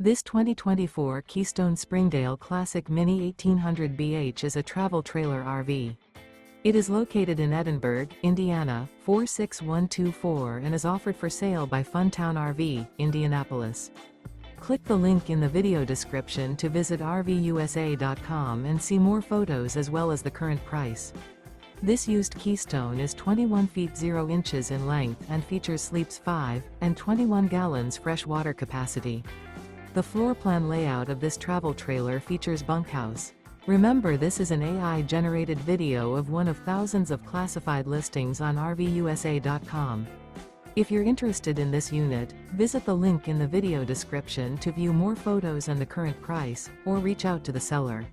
This 2024 Keystone Springdale Classic Mini 1800 BH is a travel trailer RV. It is located in Edinburgh, Indiana, 46124 and is offered for sale by Funtown RV, Indianapolis. Click the link in the video description to visit RVUSA.com and see more photos as well as the current price. This used Keystone is 21 feet 0 inches in length and features sleeps 5 and 21 gallons fresh water capacity. The floor plan layout of this travel trailer features bunkhouse. Remember, this is an AI-generated video of one of thousands of classified listings on RVUSA.com. If you're interested in this unit, visit the link in the video description to view more photos and the current price, or reach out to the seller.